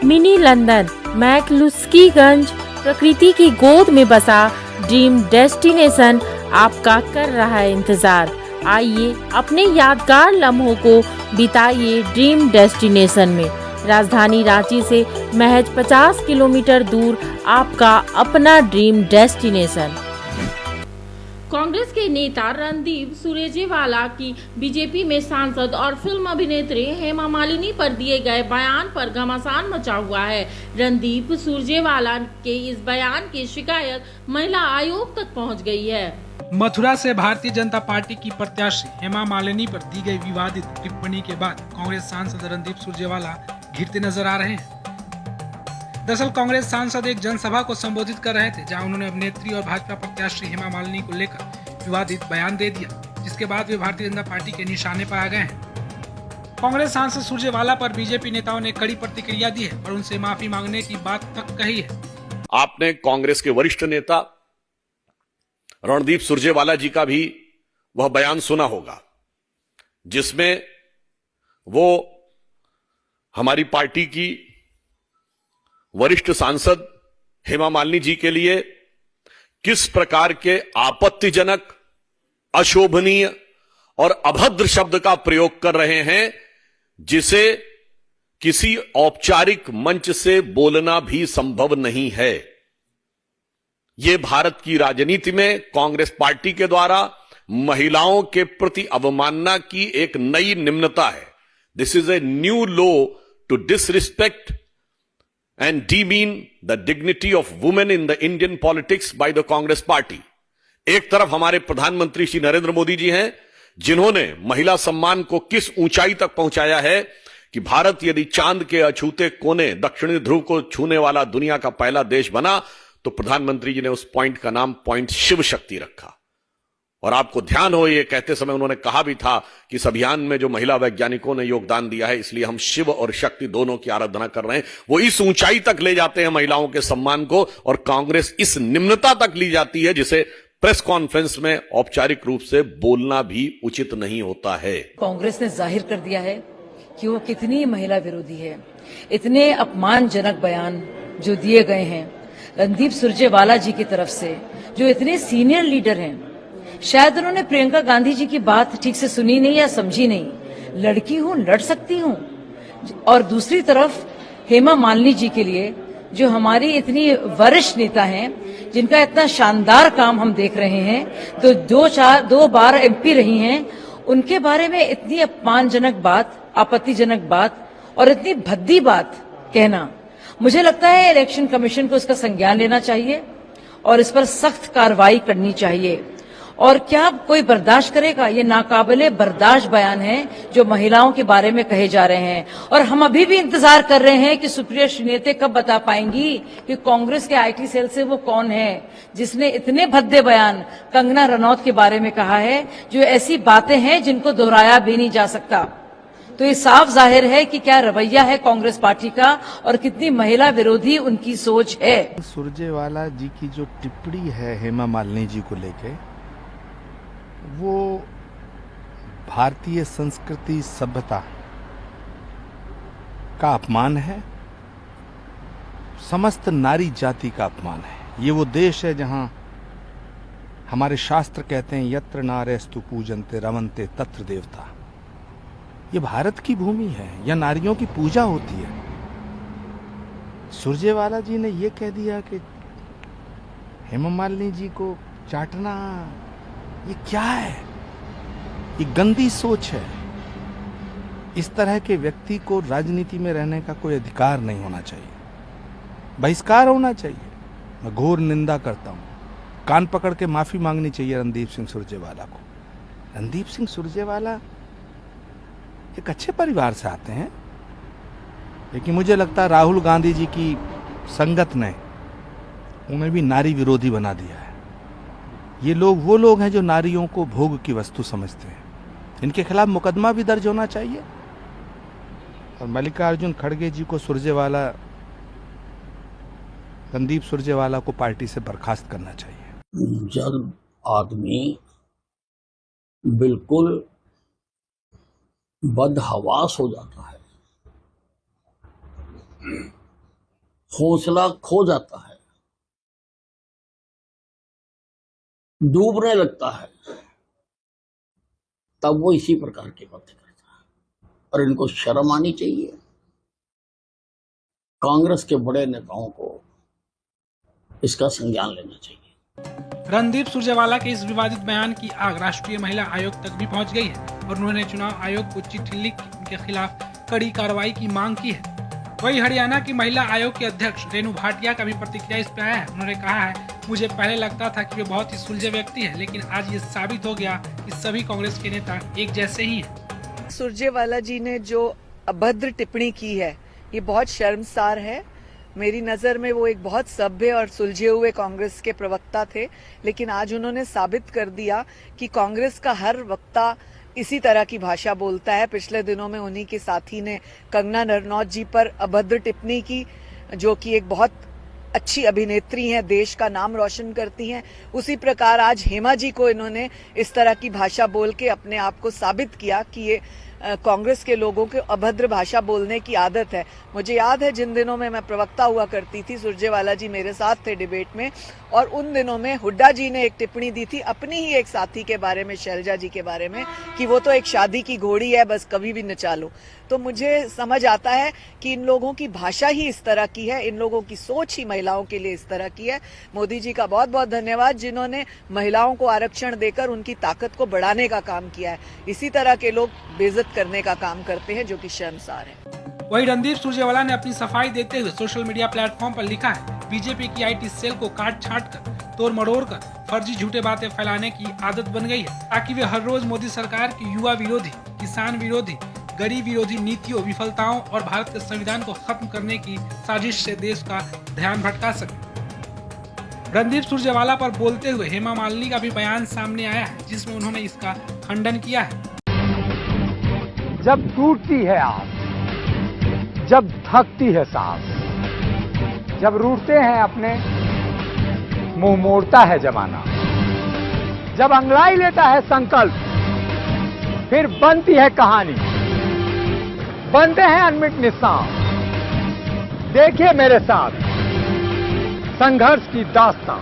Mini London McCluskieganj प्रकृति की गोद में बसा ड्रीम डेस्टिनेशन आपका कर रहा है इंतजार। आइए अपने यादगार लम्हों को बिताइए ड्रीम डेस्टिनेशन में। राजधानी रांची से महज 50 किलोमीटर दूर आपका अपना ड्रीम डेस्टिनेशन। कांग्रेस के नेता रणदीप सुरजेवाला की बीजेपी में सांसद और फिल्म अभिनेत्री हेमा मालिनी पर दिए गए बयान पर घमासान मचा हुआ है। रणदीप सुरजेवाला के इस बयान की शिकायत महिला आयोग तक पहुंच गई है। मथुरा से भारतीय जनता पार्टी की प्रत्याशी हेमा मालिनी पर दी गई विवादित टिप्पणी के बाद कांग्रेस सांसद रणदीप सुरजेवाला घिरते नजर आ रहे हैं। दरअसल कांग्रेस सांसद एक जनसभा को संबोधित कर रहे थे, जहां उन्होंने अभिनेत्री और भाजपा प्रत्याशी हेमा मालिनी को लेकर विवादित बयान दे दिया, जिसके बाद वे भारतीय जनता पार्टी के निशाने पर आ गए हैं। कांग्रेस सांसद सुरजेवाला पर बीजेपी नेताओं ने कड़ी प्रतिक्रिया दी है और उनसे माफी मांगने की बात तक कही है। आपने कांग्रेस के वरिष्ठ नेता रणदीप सुरजेवाला जी का भी वह बयान सुना होगा, जिसमें वो हमारी पार्टी की वरिष्ठ सांसद हेमा मालिनी जी के लिए किस प्रकार के आपत्तिजनक, अशोभनीय और अभद्र शब्द का प्रयोग कर रहे हैं, जिसे किसी औपचारिक मंच से बोलना भी संभव नहीं है। यह भारत की राजनीति में कांग्रेस पार्टी के द्वारा महिलाओं के प्रति अवमानना की एक नई निम्नता है। This is a new low to disrespect and demean the dignity of women in the Indian politics by the Congress Party। एक तरफ हमारे प्रधानमंत्री श्री नरेंद्र मोदी जी हैं, जिन्होंने महिला सम्मान को किस ऊंचाई तक पहुंचाया है कि भारत यदि चांद के अछूते कोने दक्षिणी ध्रुव को छूने वाला दुनिया का पहला देश बना, तो प्रधानमंत्री जी ने उस पॉइंट का नाम पॉइंट शिव शक्ति रखा। और आपको ध्यान हो, ये कहते समय उन्होंने कहा भी था कि इस अभियान में जो महिला वैज्ञानिकों ने योगदान दिया है, इसलिए हम शिव और शक्ति दोनों की आराधना कर रहे हैं। वो इस ऊंचाई तक ले जाते हैं महिलाओं के सम्मान को, और कांग्रेस इस निम्नता तक ली जाती है जिसे प्रेस कॉन्फ्रेंस में औपचारिक रूप से बोलना भी उचित नहीं होता है। कांग्रेस ने जाहिर कर दिया है कि वो कितनी महिला विरोधी है। इतने अपमानजनक बयान जो दिए गए हैं रणदीप सुरजेवाला जी की तरफ से, जो इतने सीनियर लीडर हैं, शायद उन्होंने प्रियंका गांधी जी की बात ठीक से सुनी नहीं या समझी नहीं। लड़की हूं, लड़ सकती हूं। और दूसरी तरफ हेमा मालिनी जी के लिए, जो हमारी इतनी वरिष्ठ नेता हैं, जिनका इतना शानदार काम हम देख रहे हैं, तो दो बार एमपी रही हैं, उनके बारे में इतनी अपमानजनक बात, आपत्तिजनक बात और इतनी भद्दी बात कहना, मुझे लगता है इलेक्शन कमीशन को इसका संज्ञान लेना चाहिए और इस पर सख्त कार्रवाई करनी चाहिए। और क्या कोई बर्दाश्त करेगा? ये नाकाबिले बर्दाश्त बयान है जो महिलाओं के बारे में कहे जा रहे हैं। और हम अभी भी इंतजार कर रहे हैं कि सुप्रिया श्रीनेते कब बता पाएंगी कि कांग्रेस के आईटी सेल से वो कौन है जिसने इतने भद्दे बयान कंगना रनौत के बारे में कहा है, जो ऐसी बातें हैं जिनको दोहराया भी नहीं जा सकता। तो ये साफ जाहिर है कि क्या रवैया है कांग्रेस पार्टी का और कितनी महिला विरोधी उनकी सोच है। सुरजेवाला जी की जो टिप्पणी है हेमा मालिनी जी को लेके, वो भारतीय संस्कृति सभ्यता का अपमान है, समस्त नारी जाति का अपमान है। ये वो देश है जहां हमारे शास्त्र कहते हैं यत्र नार्यस्तु पूजन्ते रमन्ते तत्र देवता। ये भारत की भूमि है, यह नारियों की पूजा होती है। सुरजेवाला जी ने ये कह दिया कि हेमा मालिनी जी को चाटना, ये क्या है? ये गंदी सोच है। इस तरह के व्यक्ति को राजनीति में रहने का कोई अधिकार नहीं होना चाहिए, बहिष्कार होना चाहिए। मैं घोर निंदा करता हूं। कान पकड़ के माफी मांगनी चाहिए रणदीप सिंह सुरजेवाला को। रणदीप सिंह सुरजेवाला एक अच्छे परिवार से आते हैं, लेकिन मुझे लगता है राहुल गांधी जी की संगत ने उन्हें भी नारी विरोधी बना दिया है। ये लोग वो लोग हैं जो नारियों को भोग की वस्तु समझते हैं। इनके खिलाफ मुकदमा भी दर्ज होना चाहिए और मल्लिकार्जुन खड़गे जी को रणदीप सुरजेवाला को पार्टी से बर्खास्त करना चाहिए। जब आदमी बिल्कुल बदहवास हो जाता है हौसला खो जाता है, डूबने लगता है, तब वो इसी प्रकार की बातें करता है। और इनको शर्म आनी चाहिए। कांग्रेस के बड़े नेताओं को इसका संज्ञान लेना चाहिए। रणदीप सुरजेवाला के इस विवादित बयान की आग राष्ट्रीय महिला आयोग तक भी पहुंच गई है और उन्होंने चुनाव आयोग को चिट्ठी लिख उनके खिलाफ कड़ी कार्रवाई की मांग की है। वही हरियाणा की महिला आयोग के अध्यक्ष रेणु भाटिया का भी प्रतिक्रिया इस पे आया है। उन्होंने कहा है, मुझे पहले लगता था कि वे बहुत ही सुलझे व्यक्ति हैं, लेकिन आज ये साबित हो गया कि सभी कांग्रेस के नेता एक जैसे ही हैं। सुरजेवाला जी ने जो अभद्र टिप्पणी की है, ये बहुत शर्मसार है। मेरी नजर में वो एक बहुत सभ्य और सुलझे हुए कांग्रेस के प्रवक्ता थे, लेकिन आज उन्होंने साबित कर दिया कि कांग्रेस का हर वक्ता इसी तरह की भाषा बोलता है। पिछले दिनों में उन्हीं के साथी ने कंगना रनौत जी पर अभद्र टिप्पणी की, जो कि एक बहुत अच्छी अभिनेत्री हैं, देश का नाम रोशन करती हैं। उसी प्रकार आज हेमा जी को इन्होंने इस तरह की भाषा बोल के अपने आप को साबित किया कि ये कांग्रेस के लोगों को अभद्र भाषा बोलने की आदत है। मुझे याद है जिन दिनों में मैं प्रवक्ता हुआ करती थी, सुरजेवाला जी मेरे साथ थे डिबेट में, और उन दिनों में हुड्डा जी ने एक टिप्पणी दी थी अपनी ही एक साथी के बारे में, शैलजा जी के बारे में, कि वो तो एक शादी की घोड़ी है, बस कभी भी नचा लो। तो मुझे समझ आता है कि इन लोगों की भाषा ही इस तरह की है, इन लोगों की सोच ही महिलाओं के लिए इस तरह की है। मोदी जी का बहुत बहुत धन्यवाद जिन्होंने महिलाओं को आरक्षण देकर उनकी ताकत को बढ़ाने का काम किया है। इसी तरह के लोग बेइज्जत करने का काम करते हैं, जो कि शर्मसार है। वही रणदीप सुरजेवाला ने अपनी सफाई देते हुए सोशल मीडिया प्लेटफॉर्म पर लिखा है, बीजेपी की आईटी सेल को काट छाट कर, तोड़ मरोड़ कर फर्जी झूठे बातें फैलाने की आदत बन गई है, ताकि वे हर रोज मोदी सरकार की युवा विरोधी, किसान विरोधी, गरीब विरोधी नीतियों, विफलताओं और भारत के संविधान को खत्म करने की साजिश से देश का ध्यान भटका सके। रणदीप सुरजेवाला पर बोलते हुए हेमा मालिनी का भी बयान सामने आया है, जिसमें उन्होंने इसका खंडन किया है। जब टूटती है आस, जब थकती है सांस, जब रूठते हैं अपने, मुंह मोड़ता है जमाना, जब अंगड़ाई लेता है संकल्प, फिर बनती है कहानी, बनते हैं अनमिट निशान। देखिए मेरे साथ संघर्ष की दास्तां।